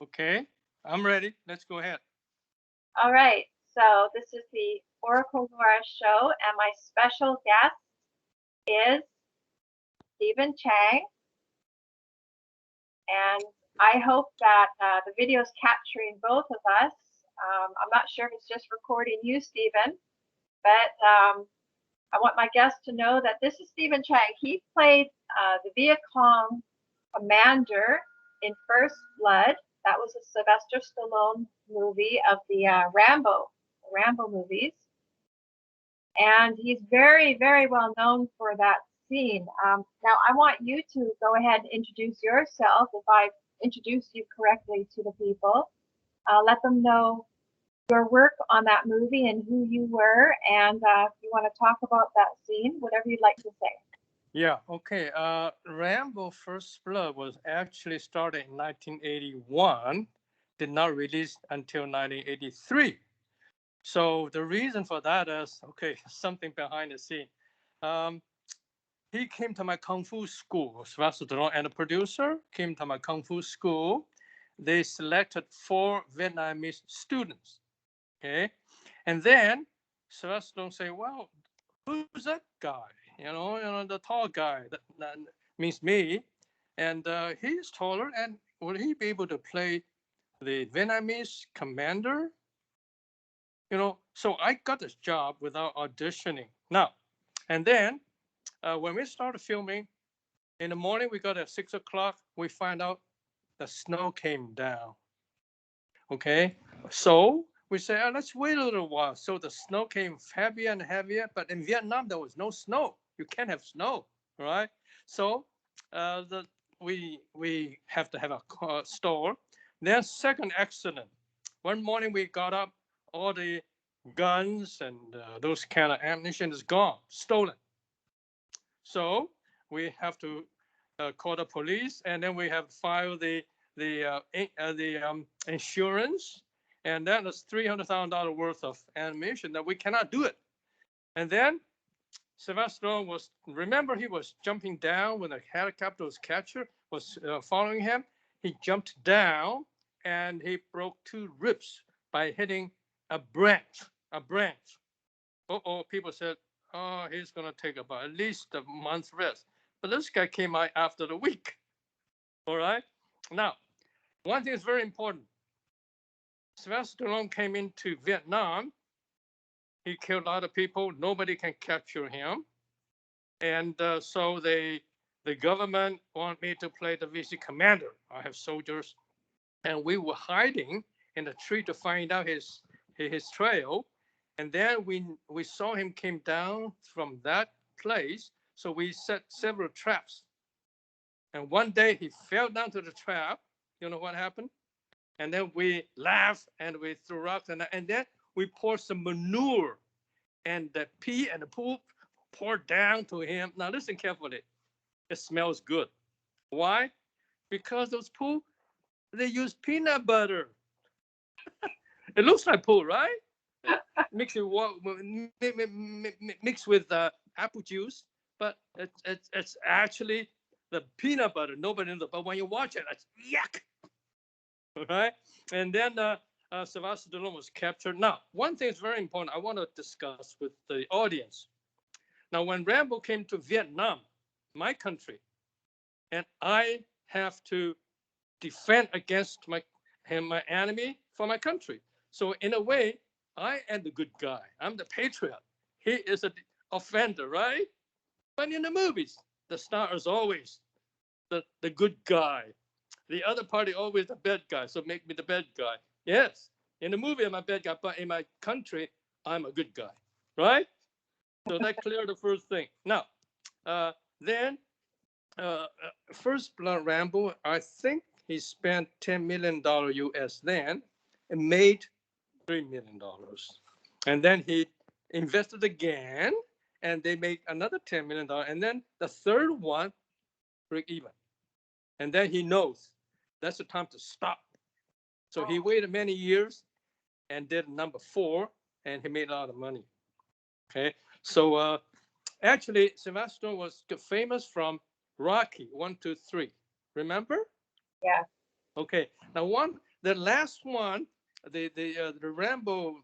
Okay, I'm ready. Let's go ahead. All right. So this is the Oracle Laura show, and my special guest is Stephen Chang. And I hope that the video is capturing both of us. I'm not sure if it's just recording you, Stephen, but I want my guests to know that this is Stephen Chang. He played the Viet Cong commander in First Blood. That was a Sylvester Stallone movie of the Rambo movies. And he's very, very well known for that scene. Now, I want you to go ahead and introduce yourself. If I introduce you correctly to the people, let them know your work on that movie and who you were, and if you want to talk about that scene, whatever you'd like to say. Yeah, okay. Rambo First Blood was actually started in 1981, did not release until 1983. So the reason for that is, okay, something behind the scene. Um, he came to my Kung Fu school. Sylvester Stallone and the producer came to my Kung Fu school. They selected 4 Vietnamese students, okay? And then Sylvester Stallone say, well, who's that guy? The tall guy. That means me. And he's taller. And will he be able to play the Vietnamese commander? So I got this job without auditioning. Now, and then when we started filming, in the morning we got at 6 o'clock. We find out the snow came down. Okay, so we say, let's wait a little while. So the snow came heavier and heavier. But in Vietnam, there was no snow. You can't have snow, right? So the we have to have a store. Then second accident. One morning we got up, all the guns and those kind of ammunition is gone, stolen. So we have to call the police, and then we have to file the insurance, and that is $300,000 worth of ammunition that we cannot do it. And then Sylvester was, remember, he was jumping down when the helicopter's catcher was following him. He jumped down and he broke 2 ribs by hitting a branch. A branch. People said, oh, he's going to take about at least a month's rest. But this guy came out after the week. All right. Now, one thing is very important. Sylvester Stallone came into Vietnam. He killed a lot of people. Nobody can capture him. And so the government want me to play the VC commander. I have soldiers. And we were hiding in the tree to find out his trail. And then we saw him came down from that place. So we set several traps. And one day he fell down to the trap. You know what happened? And then we laughed and we threw rocks. And then we poured some manure and the pee and the poop poured down to him. Now listen carefully. It smells good. Why? Because those poop, they use peanut butter. It looks like poo, right? Mix mix with apple juice, but it's actually the peanut butter. Nobody knows, but when you watch it, it's yuck, right? And then Sylvester Stallone was captured. Now, one thing is very important. I want to discuss with the audience. Now, when Rambo came to Vietnam, my country, and I have to defend against my enemy for my country. So in a way, I am the good guy. I'm the patriot. He is an offender, right? But in the movies, the star is always the good guy. The other party always the bad guy. So make me the bad guy. Yes, in the movie I'm a bad guy, but in my country I'm a good guy, right? So that cleared the first thing. Now, then First Blood Rambo, I think he spent $10 million US then and made $3 million. And then he invested again and they make another $10 million. And then the third one break even. And then he knows that's the time to stop. So he waited many years and did number 4 and he made a lot of money. Okay. So actually, Sylvester was famous from Rocky 1, 2, 3. Remember? Yeah. Okay. Now, the last one, the Rambo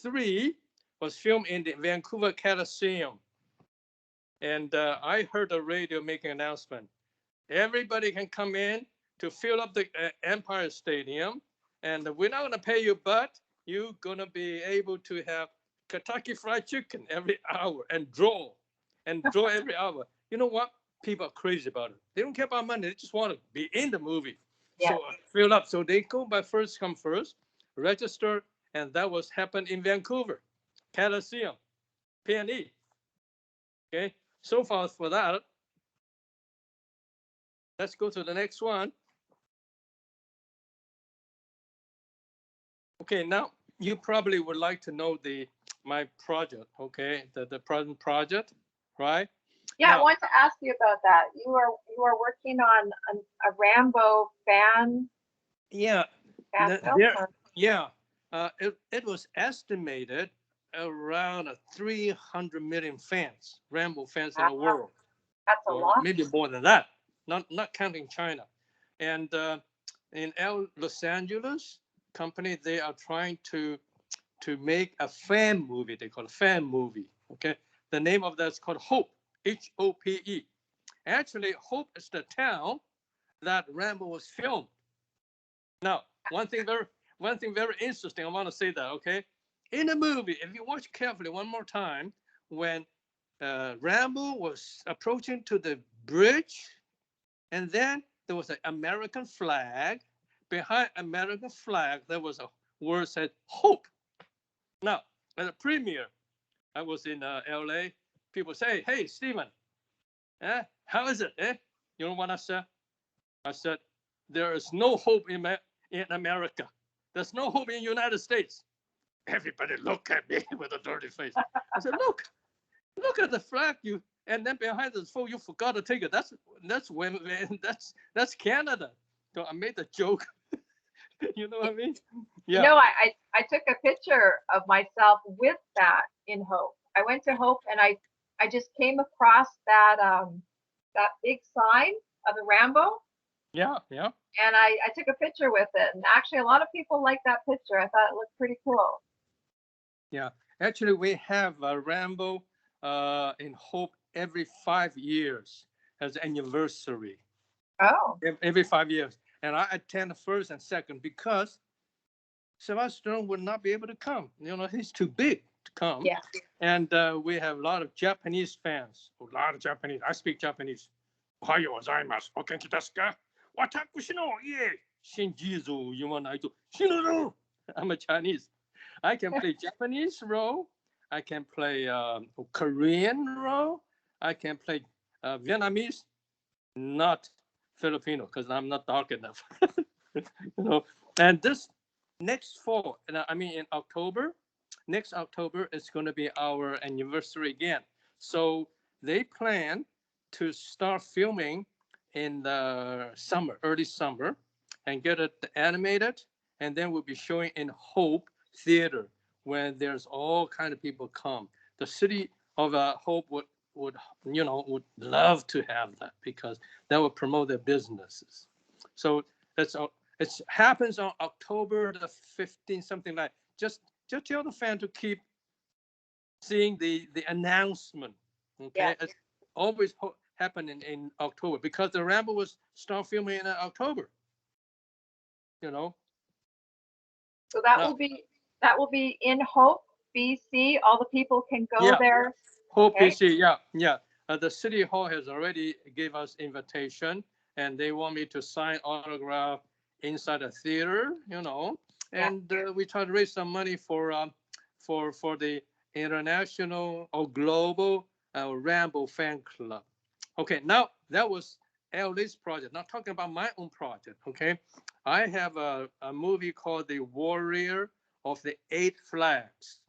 3 was filmed in the Vancouver Coliseum. And I heard the radio making an announcement. Everybody can come in to fill up the Empire Stadium, and we're not going to pay you, but you're going to be able to have Kentucky Fried Chicken every hour and draw every hour. You know what? People are crazy about it. They don't care about money. They just want to be in the movie. Yeah. So fill up. So they go by first come first, register, and that was happened in Vancouver, Coliseum, PNE. Okay. So far for that. Let's go to the next one. Okay, now you probably would like to know my project, okay, the present project, right? Yeah, now, I want to ask you about that. You are working on a Rambo fan yeah, film. yeah, it was estimated around 300 million fans, Rambo fans in the world. That's a lot. Maybe more than that, not counting China. And in Los Angeles company, they are trying to make a fan movie. They call it fan movie. Okay, the name of that is called Hope, Hope. Actually, Hope is the town that Rambo was filmed. Now, one thing very interesting. I want to say that. Okay, in the movie, if you watch carefully one more time, when Rambo was approaching to the bridge, and then there was an American flag. Behind American flag, there was a word said Hope. Now, at the premiere, I was in LA. People say, "Hey, Stephen, how is it? You know what I said? I said, there is no hope in America. There's no hope in the United States." Everybody look at me with a dirty face. I said, look at the flag you, and then behind the phone, you forgot to take it. That's when that's Canada. So I made the joke. You know what I mean? Yeah. You know, I took a picture of myself with that in Hope. I went to Hope and I just came across that that big sign of the Rambo. Yeah. And I took a picture with it. And actually a lot of people liked that picture. I thought it looked pretty cool. Yeah. Actually, we have a Rambo in Hope every 5 years as anniversary. Oh. Every 5 years. And I attend the first and second because Sylvester Stallone would not be able to come. You know, he's too big to come. Yeah. And we have a lot of Japanese fans. A lot of Japanese. I speak Japanese. Ohayou gozaimasu. O genki desu ka? Watakushi no ie shinjizu yuwanai to I'm a Chinese. I can play Japanese role. I can play Korean role. I can play Vietnamese, not Filipino, because I'm not dark enough. You know, and this next fall, I mean in October, next October is going to be our anniversary again. So they plan to start filming in the summer, early summer, and get it animated, and then we'll be showing in Hope Theater when there's all kind of people come. The city of Hope would love to have that because that would promote their businesses. So it happens on October the 15th, something like. Just tell the fan to keep seeing the announcement. Okay, yeah. It's always happening in October because the Rambo was start filming in October. You know. So that will be in Hope, BC. All the people can go there. Hope, BC. Yeah. The city hall has already gave us invitation, and they want me to sign autograph inside the theater. You know, and we try to raise some money for the international or global Rambo fan club. Okay, now that was LA's project. Now talking about my own project. Okay, I have a movie called The Warrior of the Eight Flags.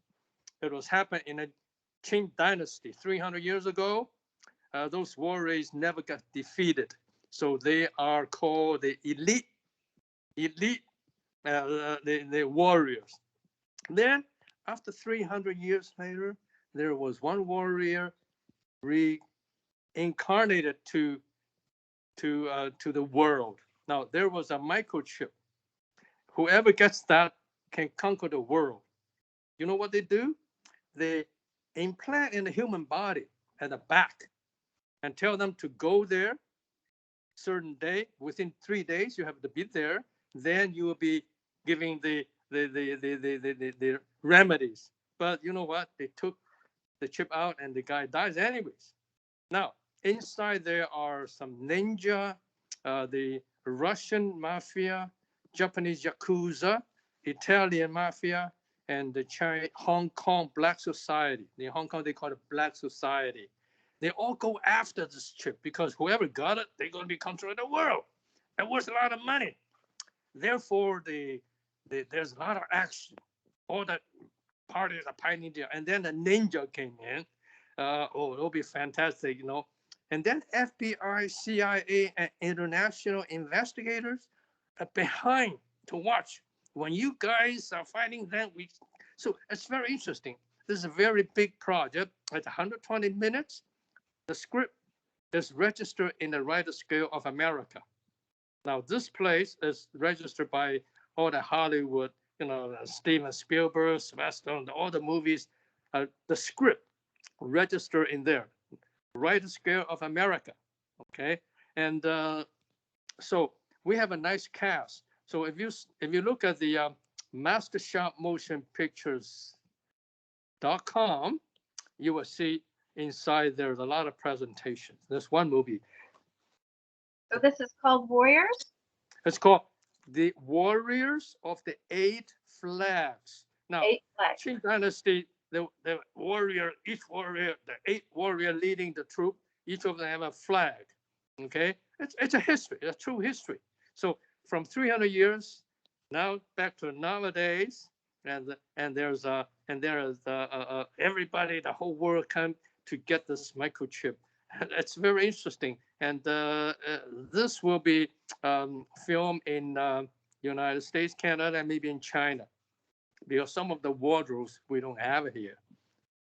It was happened in a Qing dynasty 300 years ago. Those warriors never got defeated, so they are called the elite, the warriors. Then, after 300 years later, there was one warrior reincarnated to the world. Now there was a microchip Whoever gets that can conquer the world. You know what they do? They implant in the human body at the back and tell them to go there certain day. Within 3 days, you have to be there. Then you will be giving the remedies. But you know what? They took the chip out and the guy dies anyways. Now, inside there are some ninja, the Russian mafia, Japanese yakuza, Italian mafia, and the Hong Kong Black Society. In Hong Kong, they call it Black Society. They all go after this chip because whoever got it, they're going to be controlling the world. It was a lot of money. Therefore, there's a lot of action. All the parties are pioneering, and then the ninja came in. It'll be fantastic, you know. And then FBI, CIA, and international investigators are behind to watch. When you guys are fighting them, so it's very interesting. This is a very big project. It's 120 minutes. The script is registered in the Writer's Scale of America. Now, this place is registered by all the Hollywood, you know, Steven Spielberg, Sylvester, all the movies. The script registered in there, Writer's Scale of America. Okay, and so we have a nice cast. So if you look at the mastershopmotionpictures.com, you will see inside there's a lot of presentations. There's one movie. So this is called Warriors? It's called The Warriors of the Eight Flags. Now, 8 flags. Qing Dynasty, the warrior, each warrior, the 8 warrior leading the troop, each of them have a flag. Okay, it's a history, a true history. So from 300 years now back to nowadays, and there is everybody, the whole world come to get this microchip. It's very interesting, and this will be filmed in United States, Canada, and maybe in China, because some of the wardrobes we don't have it here.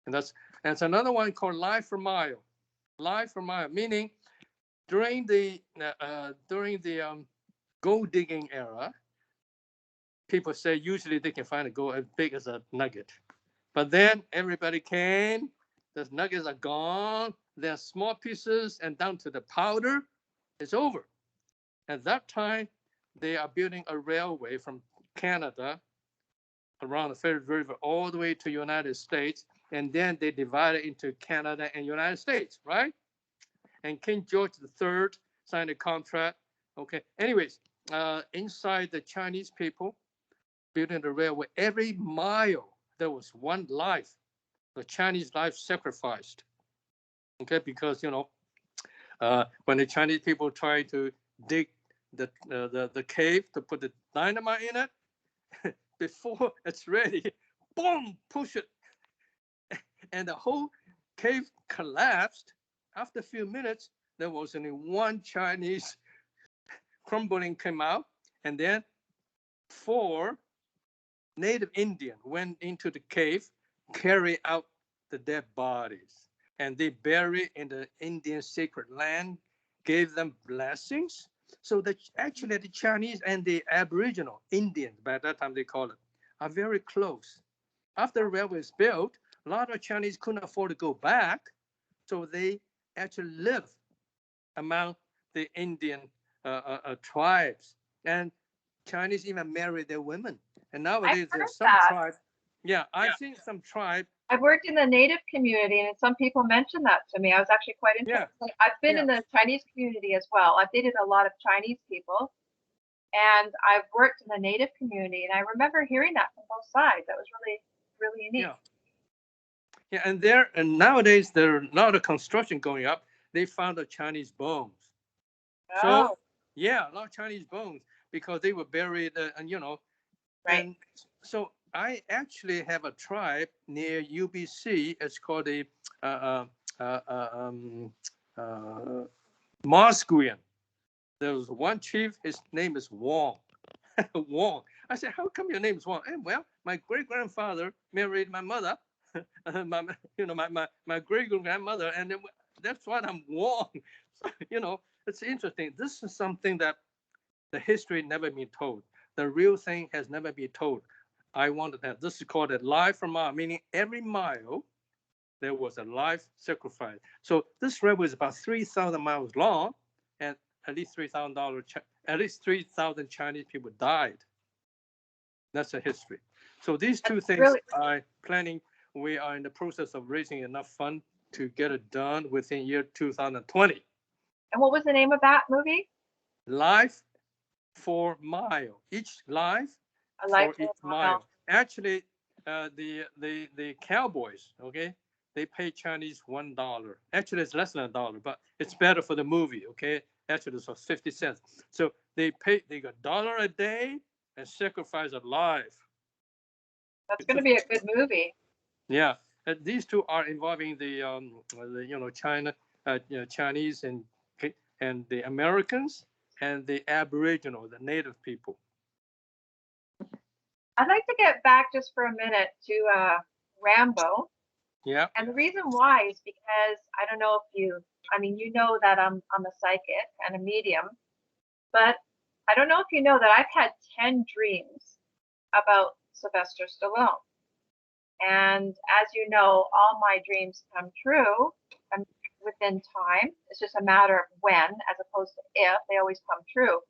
And that's another one called Life for Mile. Life for Mile, meaning during the gold digging era, people say usually they can find a gold as big as a nugget. But then everybody came, the nuggets are gone, they're small pieces and down to the powder, it's over. At that time, they are building a railway from Canada around the Federal River all the way to United States, and then they divide it into Canada and United States, right? And King George III signed a contract. Okay. Anyways, inside the Chinese people building the railway, every mile there was one life, the Chinese life sacrificed. Okay, because you know, when the Chinese people try to dig the cave to put the dynamite in it, before it's ready, boom, push it, and the whole cave collapsed. After a few minutes, there was only one Chinese crumbling came out, and then 4 native Indians went into the cave, carry out the dead bodies, and they buried in the Indian sacred land, gave them blessings. So that actually the Chinese and the Aboriginal Indians, by that time they call it, are very close. After the railway was built, a lot of Chinese couldn't afford to go back, so they actually live among the Indian tribes. And Chinese even marry their women. And nowadays there's some tribe. Yeah, I've seen some tribe. I've worked in the native community, and some people mentioned that to me. I was actually quite interested. Yeah. I've been in the Chinese community as well. I've dated a lot of Chinese people, and I've worked in the native community, and I remember hearing that from both sides. That was really, really unique. Yeah, and nowadays there's a lot of construction going up. They found the Chinese bones. Oh. So yeah, a lot of Chinese bones because they were buried, and you know, right. And so I actually have a tribe near UBC. It's called the Mosquian. There was one chief. His name is Wong. Wong. I said, "How come your name is Wong?" And well, my great grandfather married my mother. my great grandmother, and that's why I'm Wong. So, you know, it's interesting. This is something that the history never been told. the real thing has never been told. I wanted that. This is called a life from mile, meaning every mile there was a life sacrifice. So this railway is about 3,000 miles long, and at least at least 3,000 Chinese people died. That's the history. So these two things Really, are planning. We are in the process of raising enough fund to get it done within year 2020. and what was the name of that movie? Life for mile. Each life A Life for for each a Mile. mile. Actually, the cowboys, okay, they pay Chinese $1. Actually, it's less than $1, but it's better for the movie, okay. Actually, it's for 50 cents. So they got $1 a day and sacrifice a life. That's going to be a good movie. Yeah, these two are involving China, Chinese and the Americans and the Aboriginal, the native people. I'd like to get back just for a minute to Rambo. Yeah. And the reason why is because I don't know if I mean, you know that I'm a psychic and a medium, but I don't know if you know that I've had 10 dreams about Sylvester Stallone. And as you know, all my dreams come true within time. It's just a matter of when, as opposed to if. They always come true.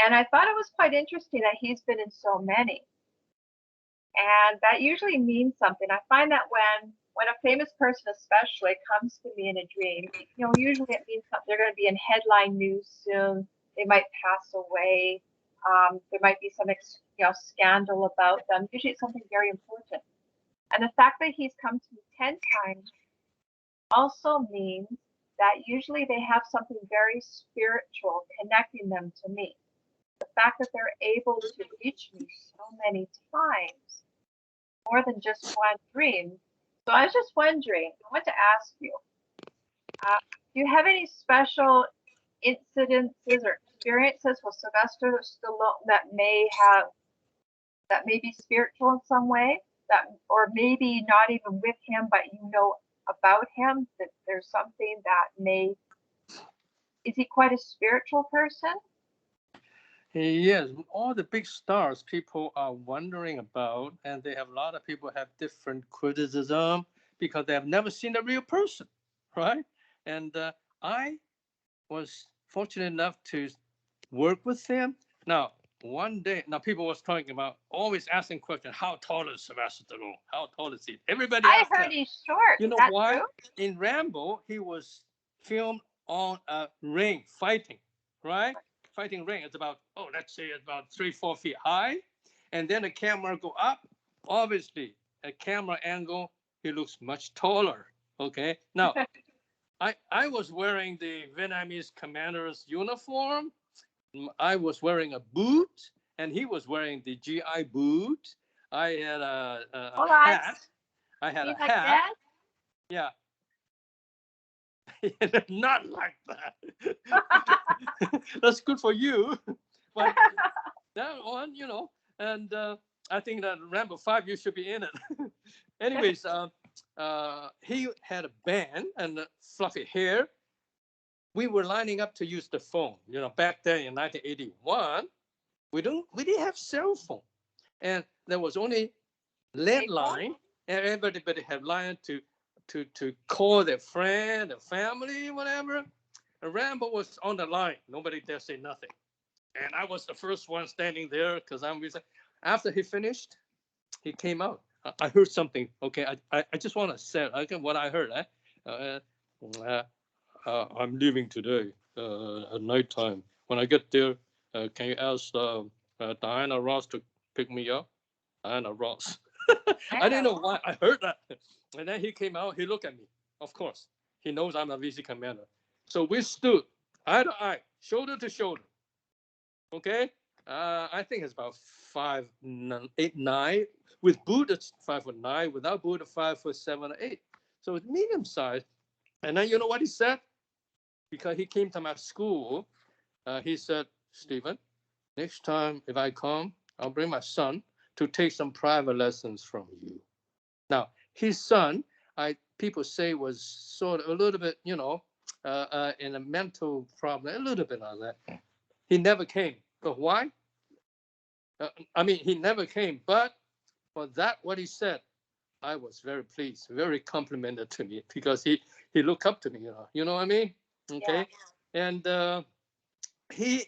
And I thought it was quite interesting that he's been in so many. And that usually means something. I find that when a famous person especially comes to me in a dream, usually it means something. They're going to be in headline news soon. They might pass away. There might be some scandal about them. Usually it's something very important. And the fact that he's come to me 10 times also means that usually they have something very spiritual connecting them to me. The fact that they're able to reach me so many times, more than just one dream. So I was just wondering, I want to ask you, do you have any special incidences or experiences with Sylvester Stallone that may be spiritual in some way, or maybe not even with him, but about him, that there's something that is he quite a spiritual person? Yes, all the big stars people are wondering about, and they have a lot of people have different criticism because they have never seen a real person, right? And I was fortunate enough to work with him. Now, one day, now people was talking about always asking questions: How tall is Sylvester Stallone? How tall is he? Everybody I asked heard him. he's short. You Is know that why? true? In Rambo, he was filmed on a ring fighting, right? Fighting ring. It's about, let's say it's about 3-4 feet high. And then the camera go up. Obviously, at camera angle, he looks much taller. Okay. Now, I was wearing the Vietnamese commander's uniform. I was wearing a boot, and he was wearing the GI boot. I had a Hold on. hat. I had Mean a like hat. that? Yeah. Not like that. That's good for you. But that one, and I think that Rambo 5, you should be in it. Anyways, he had a band and fluffy hair. We were lining up to use the phone. Back then in 1981, we didn't have cell phone, and there was only landline, and everybody had line to call their friend, their family, whatever. And Rambo was on the line. Nobody dare say nothing. And I was the first one standing there because after he finished, he came out. I heard something. Okay, I just want to say what I heard. Uh, uh, I'm leaving today at nighttime. When I get there, can you ask Diana Ross to pick me up? Diana Ross. I didn't know why I heard that. And then he came out, he looked at me. Of course, he knows I'm a VC commander. So we stood eye to eye, shoulder to shoulder. Okay? I think it's about 5'8", 9". With boot, it's 5'9". Without boot, it's 5'7" or 8". So it's medium size. And then you know what he said? Because he came to my school, he said, Stephen, next time if I come, I'll bring my son to take some private lessons from you. Now, his son, people say was sort of a little bit, in a mental problem, a little bit on that. He never came. But why? I mean, he never came, but for that, what he said, I was very pleased, very complimented to me because he looked up to me. You know what I mean? Yeah. Okay, and he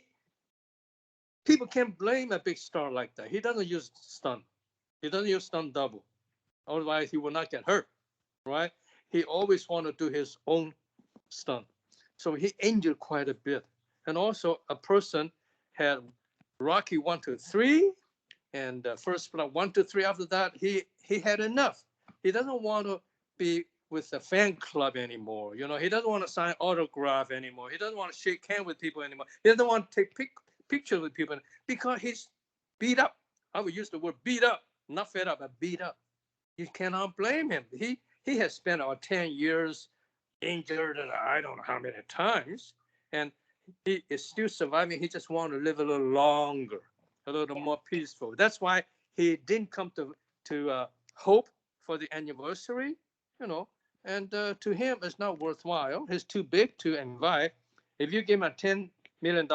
people can't blame a big star like that. He doesn't use stunt. He doesn't use stunt double. Otherwise, he will not get hurt. Right? He always want to do his own stunt. So he injured quite a bit. And also, a person had Rocky 1, 2, 3, and First Blood 1, 2, 3. After that, he had enough. He doesn't want to be with the fan club anymore. He doesn't want to sign autograph anymore. He doesn't want to shake hands with people anymore. He doesn't want to take pictures with people because he's beat up. I would use the word beat up, not fed up, but beat up. You cannot blame him. He has spent our 10 years injured and I don't know how many times, and he is still surviving. He just wants to live a little longer, a little more peaceful. That's why he didn't come to Hope for the anniversary, and to him it's not worthwhile. He's too big to invite. If you give him $10 million,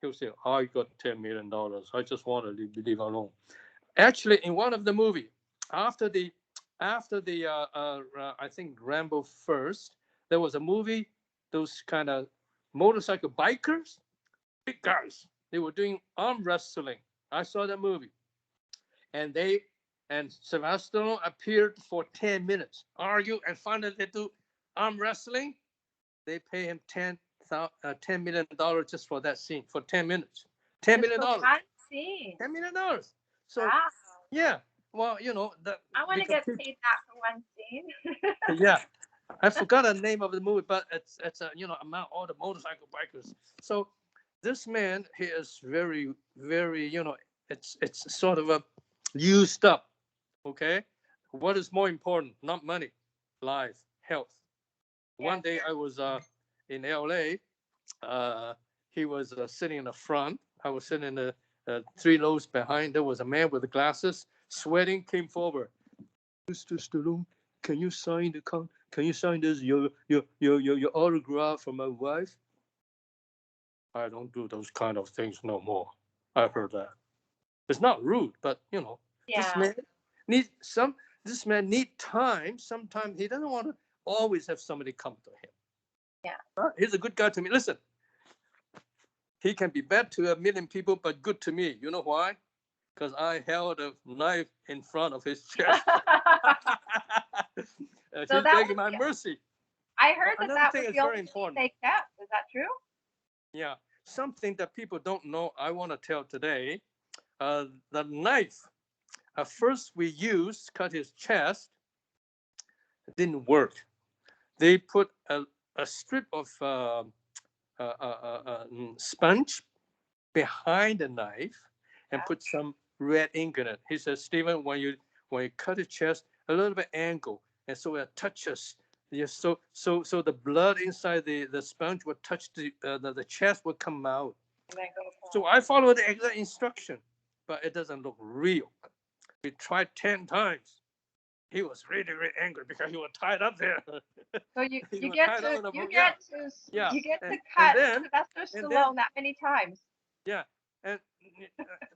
he'll say, I got $10 million. I just want to leave alone. Actually, in one of the movie, after the I think Rambo First, there was a movie. Those kind of motorcycle bikers, big guys. They were doing arm wrestling. I saw that movie, and Sylvester Stallone appeared for 10 minutes, argue, and finally they do arm wrestling. They pay him $10 million just for that scene for 10 minutes. $10 million. $10 million. So wow. Yeah, well, that I want to get paid that for one scene. yeah, I forgot the name of the movie, but it's among all the motorcycle bikers. So this man, he is very very it's sort of a used up. Okay, what is more important? Not money, life, health. One day I was in LA. He was sitting in the front. I was sitting in the 3 rows behind. There was a man with glasses, sweating, came forward. Mr. Stallone, can you sign this your autograph for my wife? I don't do those kind of things no more. I heard that. It's not rude, but this man need some. This man need time. Sometimes he doesn't want to always have somebody come to him. Yeah. He's a good guy to me. Listen, he can be bad to a million people, but good to me. You know why? Because I held a knife in front of his chest. So He's begging my mercy. I heard that thing was is the very only important. thing they kept. Is that true? Yeah, something that people don't know. I want to tell today. The knife. At first we used cut his chest. It didn't work. They put a strip of sponge behind the knife and put some red ink in it. He says, Stephen, when you cut the chest, a little bit angle, and so it touches. Yeah, so the blood inside the sponge would touch the chest would come out. So I followed the exact instruction, but it doesn't look real. We tried 10 times. He was really, really angry because he was tied up there. So you get to cut Sylvester Stallone that many times. Yeah, and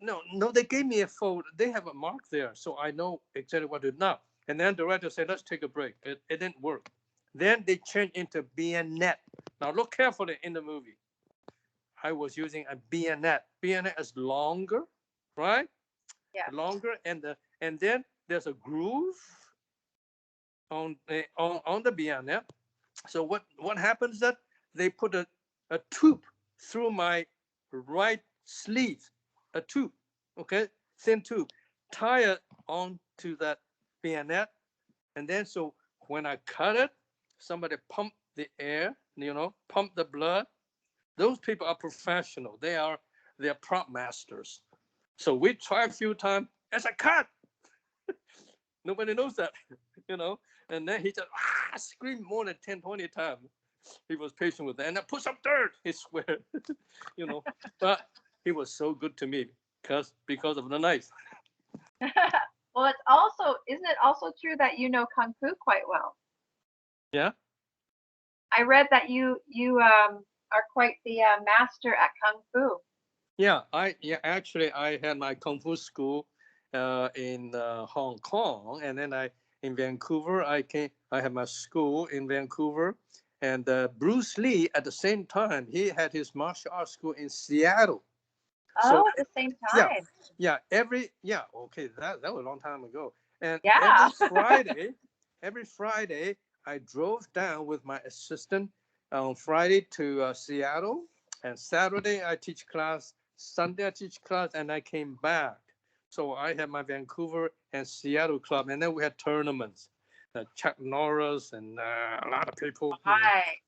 no, they gave me a fold. They have a mark there, so I know exactly what to do now. And then the director said, "Let's take a break." It didn't work. Then they changed into bayonet. Now look carefully in the movie. I was using a bayonet. Bayonet is longer, right? Yeah. Longer, and then there's a groove on the bayonet. So what happens is that they put a tube through my right sleeve, a tube, okay, thin tube, tie it onto that bayonet, and then so when I cut it, somebody pump the air, pump the blood. Those people are professional. They're prop masters. So we try a few times as a cut. Nobody knows that, And then he just screamed more than 10, 20 times. He was patient with that. And I put some dirt, he swear, But he was so good to me because of the knife. Well, isn't it also true that you know Kung Fu quite well? Yeah. I read that you are quite the master at Kung Fu. Actually I had my kung fu school in Hong Kong, and then I in Vancouver. I had my school in Vancouver, and Bruce Lee at the same time he had his martial arts school in Seattle. So Oh, at the same yeah, time. okay, that was a long time ago. And Yeah. every Friday, I drove down with my assistant on Friday to Seattle, and Saturday I teach class, Sunday I teach class, and I came back. So I had my Vancouver and Seattle club, and then we had tournaments. Chuck Norris and a lot of people. Right.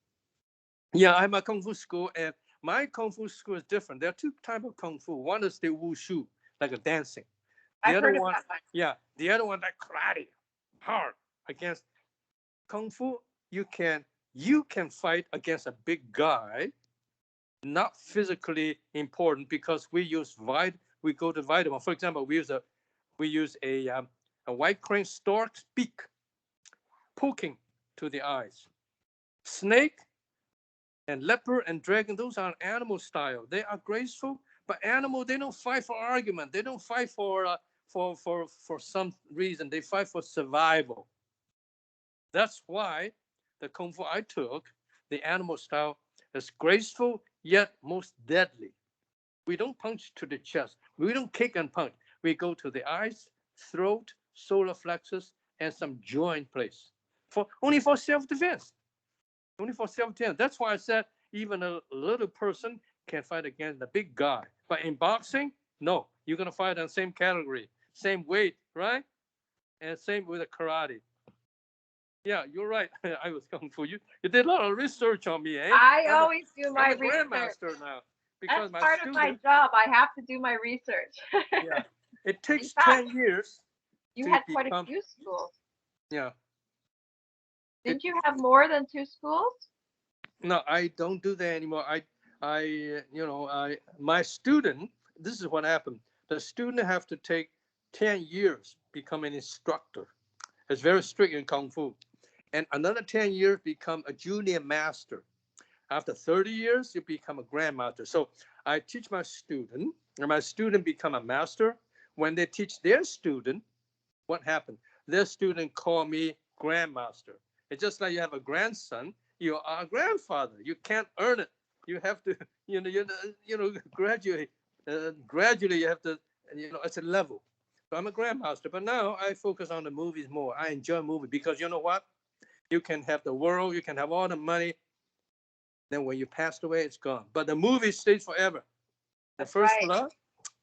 Yeah, I have my kung fu school, and my kung fu school is different. There are two types of kung fu. One is the wushu, like a dancing. The I've other heard of one, that one. the other one like karate, hard against kung fu. You can fight against a big guy, not physically important because we go to vitamin. For example, we use a white crane stork's beak poking to the eyes. Snake and leopard and dragon, those are animal style. They are graceful, but animal, they don't fight for argument. They don't fight for some reason. They fight for survival. That's why the kung fu I took, the animal style, is graceful yet most deadly. We don't punch to the chest. We don't kick and punch. We go to the eyes, throat, solar plexus, and some joint place. Only for self-defense. Only for self-defense. That's why I said even a little person can fight against a big guy. But in boxing, no, you're gonna fight in the same category, same weight, right? And same with the karate. Yeah, you're right. I was kung fu. You did a lot of research on me, eh? I I'm a always do I'm my a research. grandmaster now That's because my part of my student. job. I have to do my research. Yeah, it In takes fact, 10 years you to had quite a become. few schools. Yeah, it Didn't you have more than two schools? no, I don't do that anymore. My student. This is what happened. The student have to take 10 years become an instructor. It's very strict in kung fu, and another 10 years become a junior master. After 30 years, you become a grandmaster. So I teach my student, and my student become a master. When they teach their student, what happened? Their student call me grandmaster. It's just like you have a grandson, you are a grandfather. You can't earn it. You have to, graduate. Gradually, you have to, it's a level. So I'm a grandmaster, but now I focus on the movies more. I enjoy movies because you know what? You can have the world, you can have all the money. Then when you passed away, it's gone. But the movie stays forever. The That's First right. Blood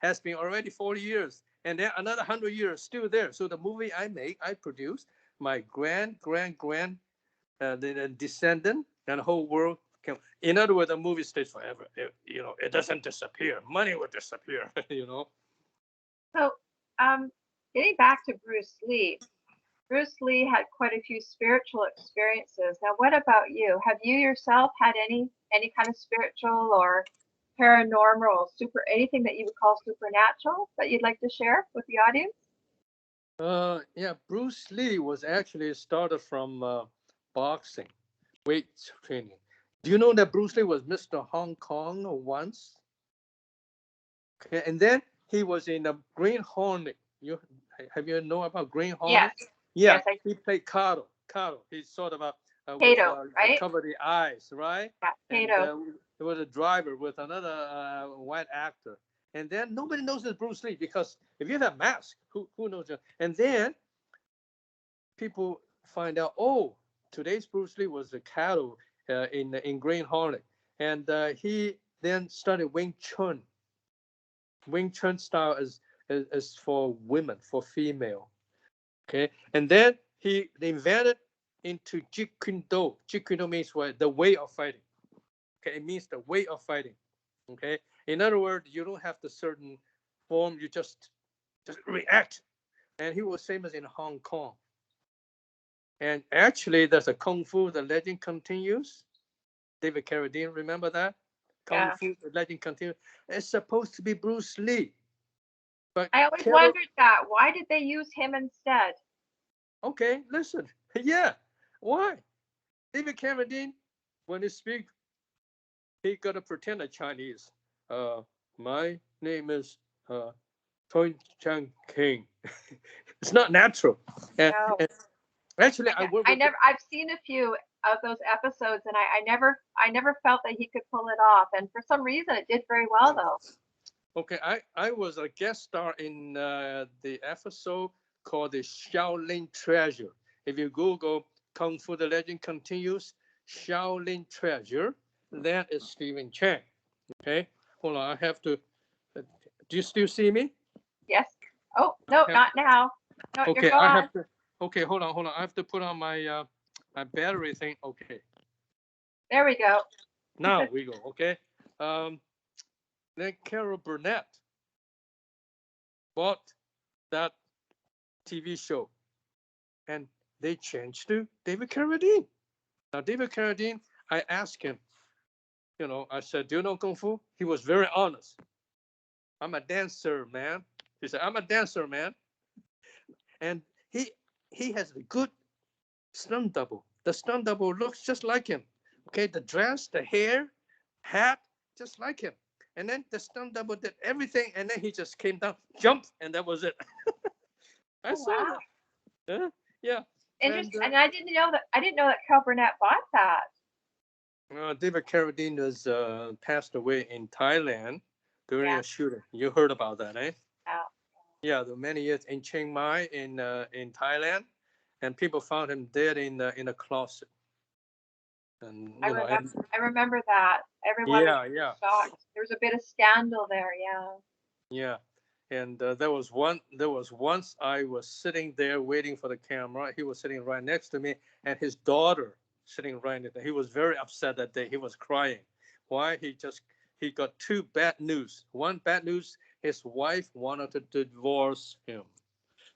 has been already 40 years, and then another 100 years still there. So the movie I produce, my grand the descendant, and the whole world can. In other words, the movie stays forever. It doesn't disappear. Money will disappear. So, um, getting back to Bruce Lee, Bruce Lee had quite a few spiritual experiences. Now, what about you? Have you yourself had any kind of spiritual or paranormal or anything that you would call supernatural that you'd like to share with the audience? Yeah, Bruce Lee was actually started from boxing, weight training. Do you know that Bruce Lee was Mr. Hong Kong once? Okay, and then he was in the Green Hornet. You know about Green Yes, Hornet? Yeah, yes, I he played Kato. Kato. He's sort of with Kato, right? cover the eyes, right? Yeah, And Kato. there was a driver with another white actor. And then nobody knows it's Bruce Lee because if you have a mask, who knows you? And then people find out, oh, today's Bruce Lee was a Kato in Green Hornet, and he then started Wing Chun. Wing Chun style is for women, for female. Okay, and then he invented into Jeet Kune Do. Jeet Kune Do means what? The way of fighting. Okay, it means the way of fighting. Okay, in other words, you don't have the certain form. You just react. And he was famous in Hong Kong. And actually, there's a Kung Fu. The legend continues. David Carradine, remember that? Kung Yeah. Fu. The legend continues. It's supposed to be Bruce Lee, but I always Carol. wondered that. Why did they use him instead? Okay, listen. Yeah. Why? David Carradine, when he speak, he gotta pretend a Chinese. Uh, My name is Stephen Chang King. It's not natural. And, No, and actually, I work I with. never. I've seen a few of those episodes, and I never felt that he could pull it off. And for some reason, it did very well, though. Okay, I was a guest star in the episode called the Shaolin Treasure. If you Google Kung Fu the Legend Continues, Shaolin Treasure, that is Stephen Chang. Okay, hold on, I have to. Do you still see me? Yes. Oh no, Yeah. not now. No, you're Okay, I gone. have to. Okay, hold on. I have to put on my my battery thing. Okay, There we go. now we go. Okay, um, then Carol Burnett bought that TV show and they changed to David Carradine. Now, David Carradine, I asked him, I said, do you know Kung Fu? He was very honest. I'm a dancer, man. He said, I'm a dancer, man. And he he has a good stunt double. The stunt double looks just like him. Okay, the dress, the hair, hat, just like him. And then the stunt double did everything, and then he just came down, jumped, and that was it. I Oh saw wow. that. Yeah. And Interesting. And I didn't know that Carol Burnett bought that. David Carradine was passed away in Thailand during Yeah. a shooting. You heard about that, eh? Yeah. Yeah, the many years in Chiang Mai in Thailand, and people found him dead in a closet. And I remember that. Everyone was yeah, really yeah, shocked. There was a bit of scandal there. Yeah. yeah. And there was once I was sitting there waiting for the camera. He was sitting right next to me, and his daughter sitting right next to me. He was very upset that day. He was crying. Why? He got two bad news. One bad news: his wife wanted to divorce him,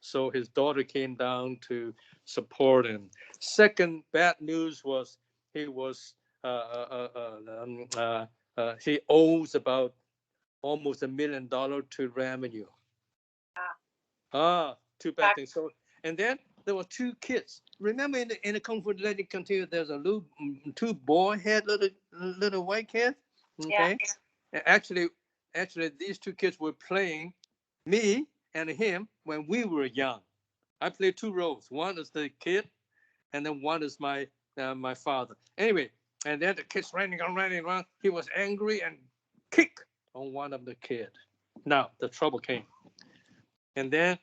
so his daughter came down to support him. Second bad news was he was he owes about almost $1 million to revenue. Yeah. Two bad Back. things. So, and then there were two kids. Remember in the Kung Fu Legend Continue, there's a little two boy head, little white kid. Yeah. Okay, actually, these two kids were playing me and him when we were young. I played two roles. One is the kid, and then one is my father. Anyway, and then the kids running around. He was angry and kicked on one of the kid. Now the trouble came, and then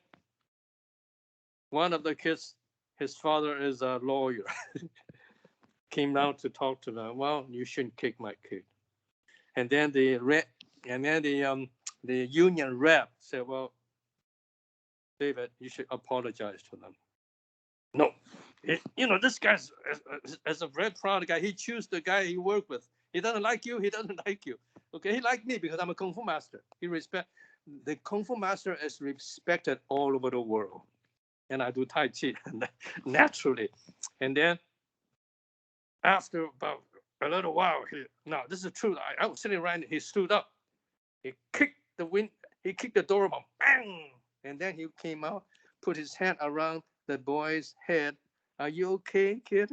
one of the kids, his father is a lawyer, came down to talk to them. Well, you shouldn't kick my kid. And then the union rep said, well, David, you should apologize to them. No, this guy's as a very proud guy. He choose the guy he worked with. He doesn't like you. He doesn't like you. Okay, he liked me because I'm a kung fu master. The kung fu master is respected all over the world, and I do tai chi naturally. And then after about a little while, no, this is the truth. I was sitting around. He stood up. He kicked the wind. He kicked the door, bang, and then he came out, put his hand around the boy's head. Are you okay, kid?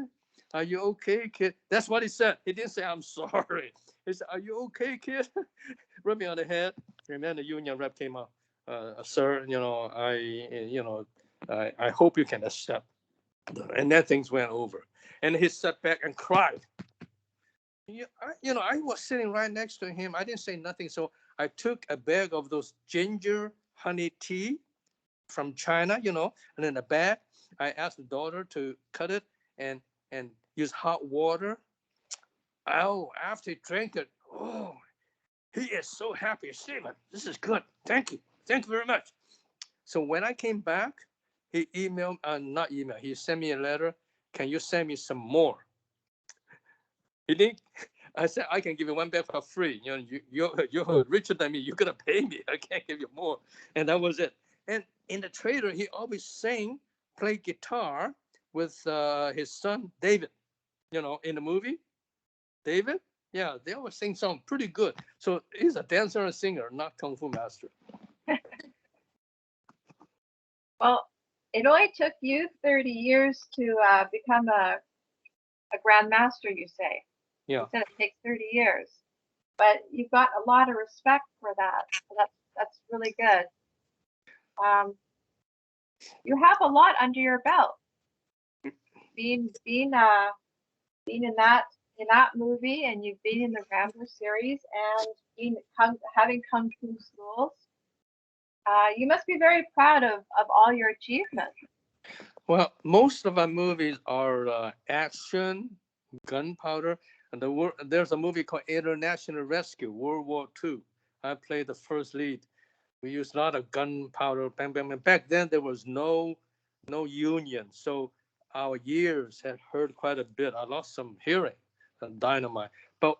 Are you okay, kid? That's what he said. He didn't say I'm sorry. He said, "Are you okay, kid?" Rub me on the head. And then the union rep came out. Sir, I hope you can accept. And then things went over. And he sat back and cried. I was sitting right next to him. I didn't say nothing. So I took a bag of those ginger honey tea from China, and in a bag, I asked the daughter to cut it and use hot water. Oh, after he drank it, oh, he is so happy. Stephen, this is good. Thank you. Thank you very much. So when I came back, he emailed, not email, he sent me a letter. Can you send me some more? He didn't. I said, I can give you one bag for free. You're richer than me. You're going to pay me. I can't give you more. And that was it. And in the trailer, he always play guitar with his son, David, in the movie. David, yeah, they always sing songs pretty good. So he's a dancer and singer, not Kung Fu master. Well, it only took you 30 years to become a grandmaster. You say. Yeah. You said it takes 30 years. but you've got a lot of respect for that. So that's really good. Um, you have a lot under your belt. Being in that movie, and you've been in the Rambo series, and having kung fu schools. You must be very proud of all your achievements. Well, most of our movies are action, gunpowder, and there's a movie called International Rescue, World War II. I played the first lead. We used a lot of gunpowder, bang, bang, bang. Back then, there was no union, so our ears had hurt quite a bit. I lost some hearing from dynamite. But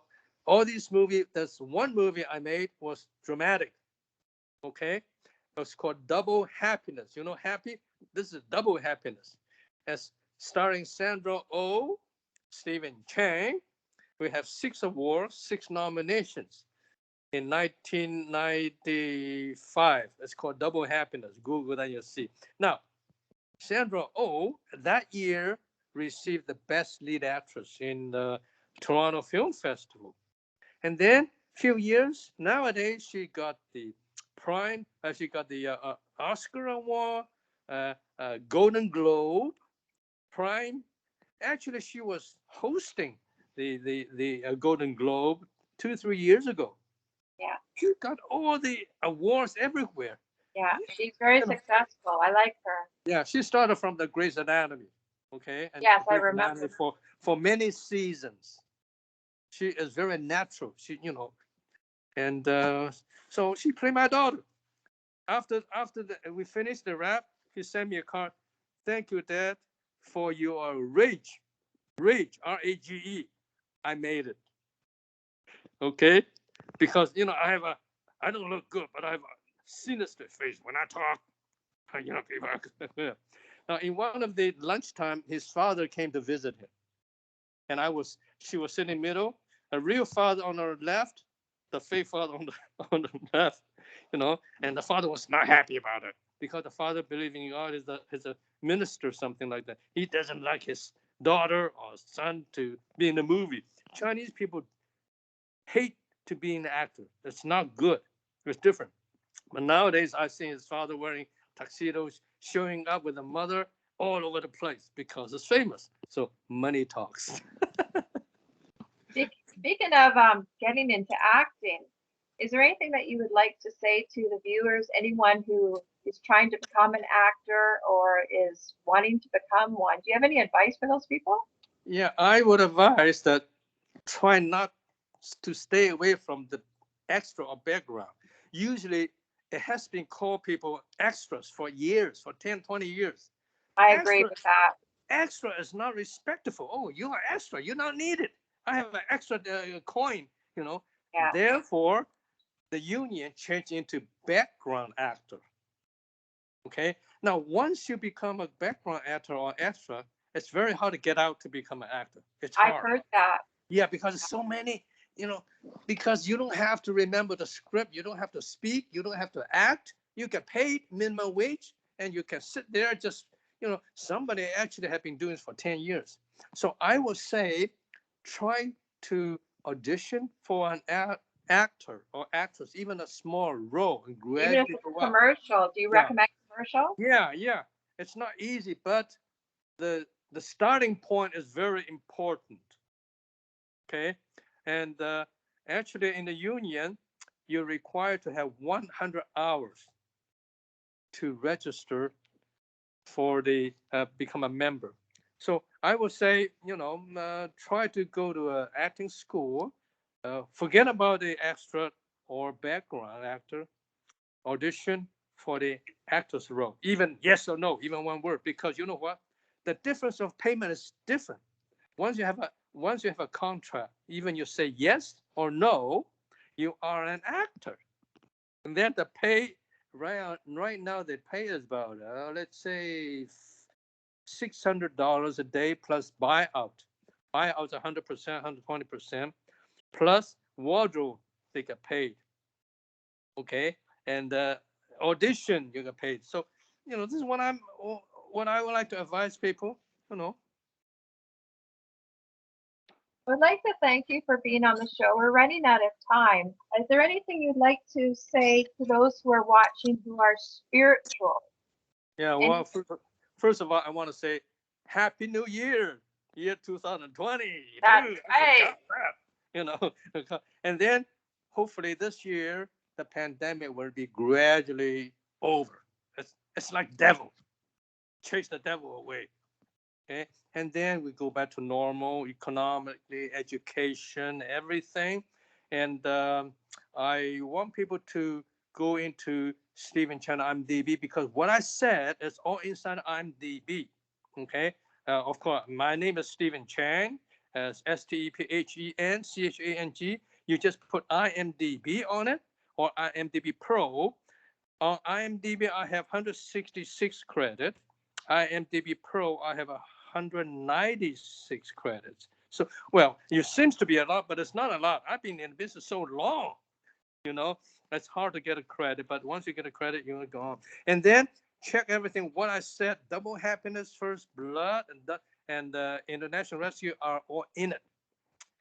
all these movies, there's one movie I made was dramatic. Okay, it was called Double Happiness. You know, happy. This is Double Happiness, as starring Sandra Oh, Stephen Chang. We have 6 awards, 6 nominations in 1995. It's called Double Happiness. Google that, you'll see. Now, Sandra Oh that year received the Best Lead Actress in the Toronto Film Festival. And then a few years, nowadays, she got the she got the Oscar Award, Golden Globe, Prime. Actually, she was hosting the Golden Globe 2 3 years ago. Yeah, She got all the awards everywhere. yeah, she's very You know, successful. I like her. yeah, she started from the Grey's Anatomy, okay, and Yes, I Grey's Anatomy remember. for many seasons. She is very natural. And so she played my daughter. After we finished the rap, he sent me a card. Thank you, Dad, for your rage, Rage. I made it. Okay, because I don't look good, but I have a sinister face when I talk. People. Now, in one of the lunchtime, his father came to visit him, and she was sitting in the middle, a real father on her left, the fake father on the on the left, and the father was not happy about it because the father believing God is a minister, something like that. He doesn't like his daughter or son to be in the movie. Chinese people hate to be an actor. It's not good. It's different. But nowadays, I've seen his father wearing tuxedos, showing up with a mother all over the place because it's famous. So money talks. Speaking of getting into acting, is there anything that you would like to say to the viewers? Anyone who is trying to become an actor or is wanting to become one? Do you have any advice for those people? Yeah, I would advise that try not to stay away from the extra or background. Usually, it has been called people extras for years, for 10, 20 years. I agree Extra, with that. extra is not respectful. Oh, you are extra. You're not needed. I have an extra coin, you know. Yeah, Therefore, the union changed into background actor. Okay. Now, once you become a background actor or extra, it's very hard to get out to become an actor. It's I've hard. heard that. Yeah, because so many, because you don't have to remember the script, you don't have to speak, you don't have to act. You get paid minimum wage, and you can sit there just, somebody actually have been doing this for 10 years. So I would say try to audition for an actor or actress, even a small role, and Even if gradually it's go a up. commercial, do you Yeah, recommend commercial? yeah. It's not easy, but the starting point is very important. Okay, and actually in the union, you're required to have 100 hours to register for the become a member. So I would say, try to go to an acting school. Forget about the extra or background actor. Audition for the actor's role. Even yes or no, even one word, because you know what? The difference of payment is different. Once you have a contract, even you say yes or no, you are an actor. And then the pay right now the pay is about let's say $600 a day plus buyout. Buyout's 100%, 120%, plus wardrobe they get paid. Okay, and audition you get paid. So this is what I would like to advise people. You know, I would like to thank you for being on the show. We're running out of time. Is there anything you'd like to say to those who are watching who are spiritual? Yeah, well, Any, first of all, I want to say Happy New Year, year 2020. that's Dude, I right. forgot that. You know, and then hopefully this year the pandemic will be gradually over. It's like devil, chase the devil away. Okay, and then we go back to normal economically, education, everything. And I want people to go into Stephen Chang IMDb because what I said is all inside IMDb. Okay, of course, my name is Stephen Chang, as StephenChang. You just put IMDb on it or IMDb Pro. On IMDb, I have 166 credits. IMDb Pro, I have 196 credits. So, well, it seems to be a lot, but it's not a lot. I've been in business so long, you know, it's hard to get a credit. But once you get a credit, you're going to go on. And then check everything. What I said, Double Happiness, First Blood, and International Rescue are all in it.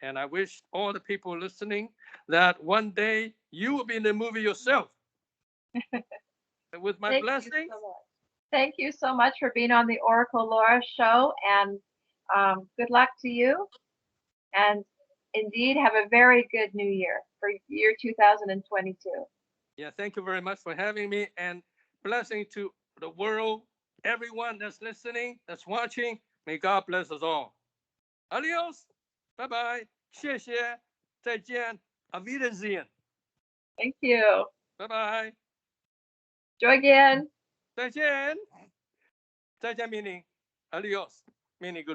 And I wish all the people listening that one day you will be in the movie yourself. With my Thank you blessings. so much. Thank you so much for being on the Oracle Laura show, and good luck to you. And indeed, have a very good new year for year 2022. Yeah, thank you very much for having me, and blessing to the world, everyone that's listening, that's watching. May God bless us all. Adios. Bye bye. 谢谢。再见。Auf Wiedersehen. Thank you. Bye bye. Joy again. 再见。再见 meaning adios, meaning goodbye.